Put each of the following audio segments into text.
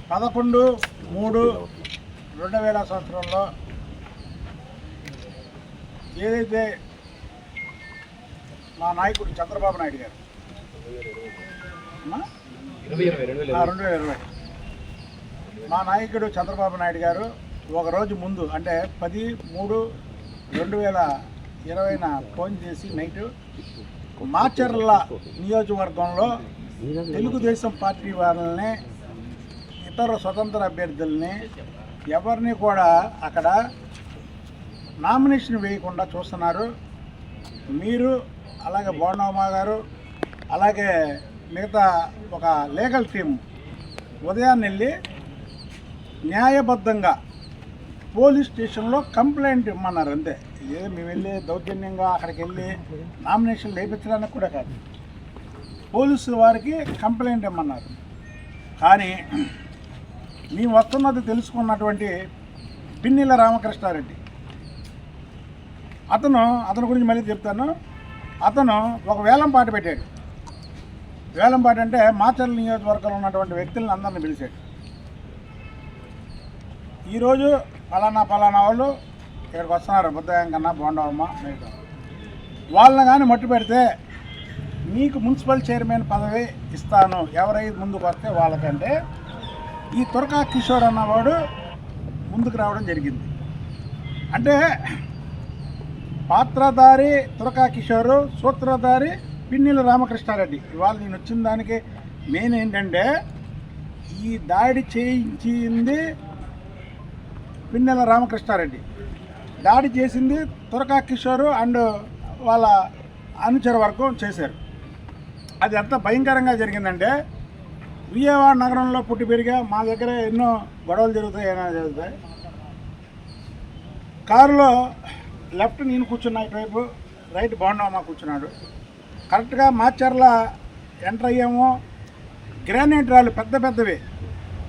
11/3/2000 సంవత్సరంలో ఏదైతే మా నాయకుడు చంద్రబాబు నాయుడు గారు 2020 మా నాయకుడు చంద్రబాబు నాయుడు గారు ఒకరోజు ముందు అంటే 10/3/2020 ఫోన్ చేసి నైట్ మాచర్ల నియోజకవర్గంలో తెలుగుదేశం పార్టీ వాళ్ళని ఇతర స్వతంత్ర అభ్యర్థుల్ని ఎవరిని కూడా అక్కడ నామినేషన్ వేయకుండా చూస్తున్నారు. మీరు అలాగే బోండమ్మ గారు అలాగే మిగతా ఒక లీగల్ టీం ఉదయాన్నే వెళ్ళి న్యాయబద్ధంగా పోలీస్ స్టేషన్లో కంప్లైంట్ ఇమ్మన్నారు. అంతే. ఏదో మేము వెళ్ళి దౌర్జన్యంగా అక్కడికి వెళ్ళి నామినేషన్ లేపించడానికి కూడా కాదు, పోలీసు వారికి కంప్లైంట్ ఇమ్మన్నారు. కానీ మేము వస్తున్నది తెలుసుకున్నటువంటి పిన్నెల రామకృష్ణారెడ్డి అతని గురించి మళ్ళీ చెప్తాను. అతను ఒక వేలంపాట పెట్టాడు. వేలంపాట అంటే మాచర్ల నియోజకవర్గంలో ఉన్నటువంటి వ్యక్తులను అందరిని పిలిచాడు. ఈరోజు పలానా వాళ్ళు ఇక్కడికి వస్తున్నారు, బుద్ధయం కన్నా బోండమ్మ మిగతా వాళ్ళని కానీ మట్టు పెడితే మీకు మున్సిపల్ చైర్మన్ పదవి ఇస్తాను ఎవరైతే ముందుకు వస్తే వాళ్ళకంటే ఈ తురకా కిషోర్ అన్నవాడు ముందుకు రావడం జరిగింది. అంటే పాత్రధారి తురకా కిషోరు, సూత్రధారి పిన్నెల రామకృష్ణారెడ్డి. ఇవాళ నేను వచ్చిన దానికి మెయిన్ ఏంటంటే ఈ దాడి చేయించింది పిన్నెల రామకృష్ణారెడ్డి, దాడి చేసింది తురకా కిషోరు అండ్ వాళ్ళ అనుచర వర్గం చేశారు. అది ఎంత భయంకరంగా జరిగిందంటే విజయవాడ నగరంలో పుట్టి పెరిగా మా దగ్గర ఎన్నో గొడవలు జరుగుతాయి, ఏమైనా జరుగుతాయి. కారులో లెఫ్ట్ నేను కూర్చున్నా, ఇటువైపు రైట్ బోండమ్మ కూర్చున్నాడు. కరెక్ట్గా మాచర్ల ఎంటర్ అయ్యాము. గ్రానైట్ రాళ్ళు పెద్దవి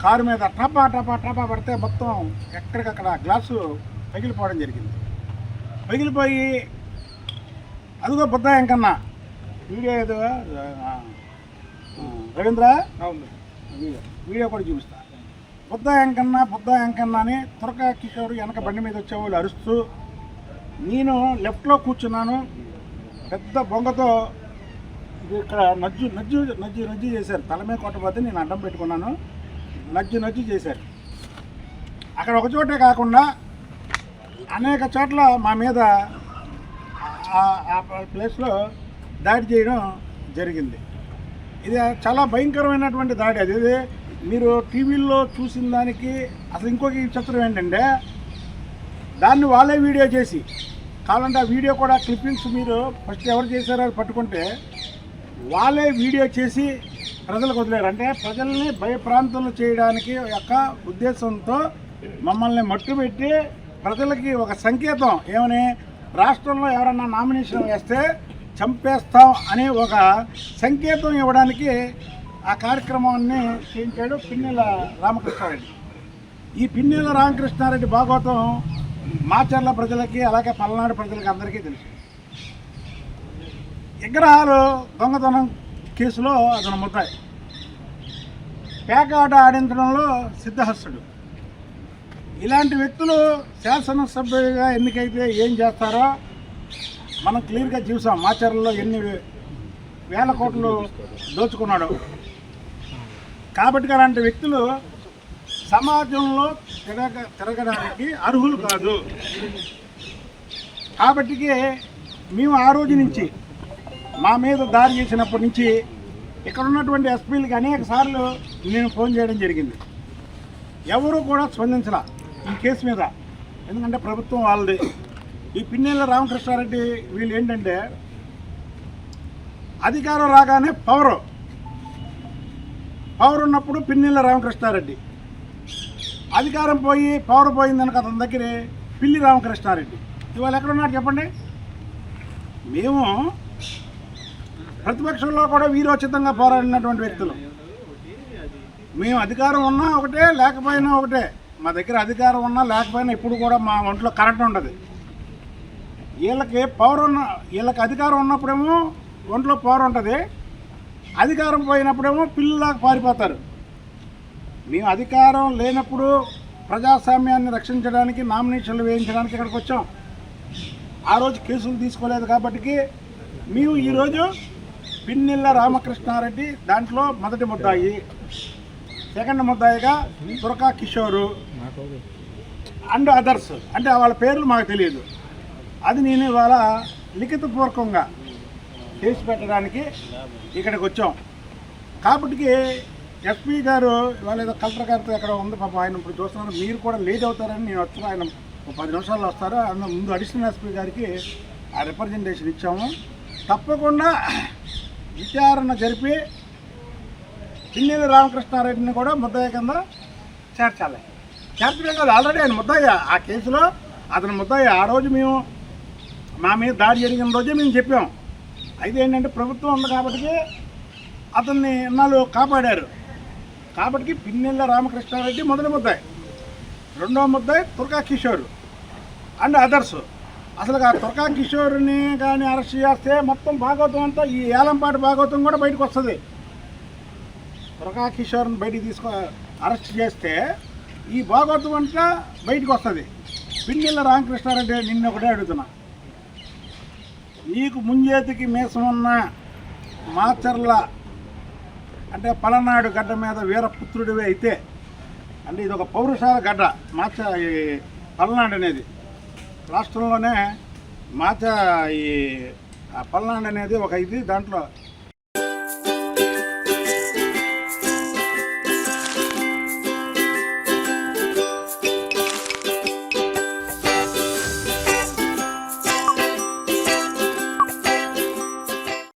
కారు మీద టపా పడితే మొత్తం ఎక్కడికక్కడ గ్లాసు పగిలిపోవడం జరిగింది. పగిలిపోయి అదిగో బుద్ధయం కన్నా వీడియో ఏదో రవీంద్ర వీడియో కూడా చూపిస్తా. బుద్ధయం కన్నా అని తురకా కిషోర్ వెనక బండి మీద వచ్చేవాళ్ళు అరుస్తూ, నేను లెఫ్ట్లో కూర్చున్నాను. పెద్ద బొంగతో ఇక్కడ నజ్జు చేశారు. తల మీద కొట్టబోతే నేను అడ్డం పెట్టుకున్నాను. నజ్జు చేశారు. అక్కడ ఒక చోటే కాకుండా అనేక చోట్ల మా మీద ఆ ప్లేస్లో దాడి చేయడం జరిగింది. ఇది చాలా భయంకరమైనటువంటి దాడి. అది మీరు టీవీల్లో చూసిన దానికి అసలు ఇంకొక చిత్రం ఏంటంటే దాన్ని వాళ్ళే వీడియో చేసి, కావాలంటే ఆ వీడియో కూడా క్లిప్పింగ్స్ మీరు ఫస్ట్ ఎవరు చేశారో అది పట్టుకుంటే వాళ్ళే వీడియో చేసి ప్రజలకు వదిలేరు. అంటే ప్రజల్ని భయప్రాంతంలో చేయడానికి యొక్క ఉద్దేశంతో మమ్మల్ని మట్టుబెట్టి ప్రజలకి ఒక సంకేతం ఏమని, రాష్ట్రంలో ఎవరన్నా నామినేషన్ వేస్తే చంపేస్తాం అనే ఒక సంకేతం ఇవ్వడానికి ఆ కార్యక్రమాన్ని చేయించాడు పిన్నెల రామకృష్ణారెడ్డి. ఈ పిన్నెల రామకృష్ణారెడ్డి భాగవతం మాచర్ల ప్రజలకి అలాగే పల్నాడు ప్రజలకి అందరికీ తెలుసు. విగ్రహాలు దొంగతనం కేసులో అతను ముద్దాయి, పేకాట ఆడించడంలో సిద్ధహస్తుడు. ఇలాంటి వ్యక్తులు శాసనసభ్యుడిగా ఎన్నికైతే ఏం చేస్తారో మనం క్లియర్గా చూసాం. మాచర్లలో ఎన్ని వేల కోట్లు దోచుకున్నాడు. కాబట్టి అలాంటి వ్యక్తులు సమాజంలో తిరగడానికి అర్హులు కాదు. కాబట్టి మేము ఆ రోజు నుంచి మా మీద దాడి చేసినప్పటి నుంచి ఇక్కడ ఉన్నటువంటి ఎస్పీలకి అనేక సార్లు నేను ఫోన్ చేయడం జరిగింది. ఎవరు కూడా స్పందించలా ఈ కేసు మీద. ఎందుకంటే ప్రభుత్వం వాళ్ళది. ఈ పిన్నెల రామకృష్ణారెడ్డి వీళ్ళు ఏంటంటే అధికారం రాగానే పవర్ ఉన్నప్పుడు పిన్నెల రామకృష్ణారెడ్డి, అధికారం పోయి పవర్ పోయిందనుక అతని దగ్గర పిల్లి రామకృష్ణారెడ్డి. ఇవాళ ఎక్కడున్నారు చెప్పండి? మేము ప్రతిపక్షంలో కూడా వీరోచితంగా పోరాడినటువంటి వ్యక్తులు. మేము అధికారం ఉన్నా ఒకటే, లేకపోయినా ఒకటే. మా దగ్గర అధికారం ఉన్నా లేకపోయినా ఇప్పుడు కూడా మా ఒంట్లో కరెంట్ ఉండదు. వీళ్ళకి అధికారం ఉన్నప్పుడేమో ఒంట్లో పవర్ ఉంటుంది, అధికారం పోయినప్పుడేమో పిల్లలాగా పారిపోతారు. మేము అధికారం లేనప్పుడు ప్రజాస్వామ్యాన్ని రక్షించడానికి నామినేషన్లు వేయించడానికి ఇక్కడికి వచ్చాం. ఆ రోజు కేసులు తీసుకోలేదు కాబట్టి మేము ఈరోజు పిన్నెల్ల రామకృష్ణారెడ్డి దాంట్లో మొదటి ముద్దాయి, సెకండ్ ముద్దాయిగా తురకా కిషోరు అండ్ అదర్స్, అంటే వాళ్ళ పేర్లు మాకు తెలియదు. అది నేను ఇవాళ లిఖితపూర్వకంగా కేసు పెట్టడానికి ఇక్కడికి వచ్చాం. కాబట్టి ఎస్పీ గారు ఇవాళ ఏదో కలెక్టర్ గారితో ఎక్కడ ఉంది పాపం, ఆయన ఇప్పుడు చూస్తున్నాను, మీరు కూడా లేట్ అవుతారని నేను వచ్చాను. ఆయన 10 నిమిషాల్లో వస్తారు. అందులో ముందు అడిషనల్ ఎస్పీ గారికి ఆ రిప్రజెంటేషన్ ఇచ్చాము. తప్పకుండా విచారణ జరిపి పిన్నెల్ల రామకృష్ణారెడ్డిని కూడా ముద్దాయి కింద చేర్చాలి. చేర్చడం కాదు, ఆల్రెడీ ఆయన ముద్దాయి ఆ కేసులో, అతను ముద్దాయి. ఆ రోజు మేము మా మీద దాడి జరిగిన రోజే మేము చెప్పాం. అయితే ఏంటంటే ప్రభుత్వం ఉంది కాబట్టి అతన్ని ఇన్నాళ్ళు కాపాడారు. కాబట్టి పిన్నెల్ల రామకృష్ణారెడ్డి మొదటి ముద్దాయి, రెండవ ముద్దాయి తురకా కిషోర్ అండ్ అదర్స్. అసలు ఆ తురకా కిషోర్ని కానీ అరెస్ట్ చేస్తే మొత్తం భాగవతం అంతా, ఈ ఏలంపాటి భాగవతం కూడా బయటకు వస్తుంది. తురకా కిషోర్ని బయటికి అరెస్ట్ చేస్తే ఈ భాగవతం అంతా బయటకు వస్తుంది. పిన్నెల్ల రామకృష్ణారెడ్డి నిన్న ఒకటే అడుగుతున్నా, నీకు ముంజేతికి మీసమున్న మాచర్ల అంటే పలనాడు గడ్డ మీద వీరపుత్రుడివి అయితే, అంటే ఇది ఒక పౌరుషాల గడ్డ ఈ పల్నాడు అనేది. రాష్ట్రంలోనే ఈ పల్నాడు అనేది ఒక ఇది, దాంట్లో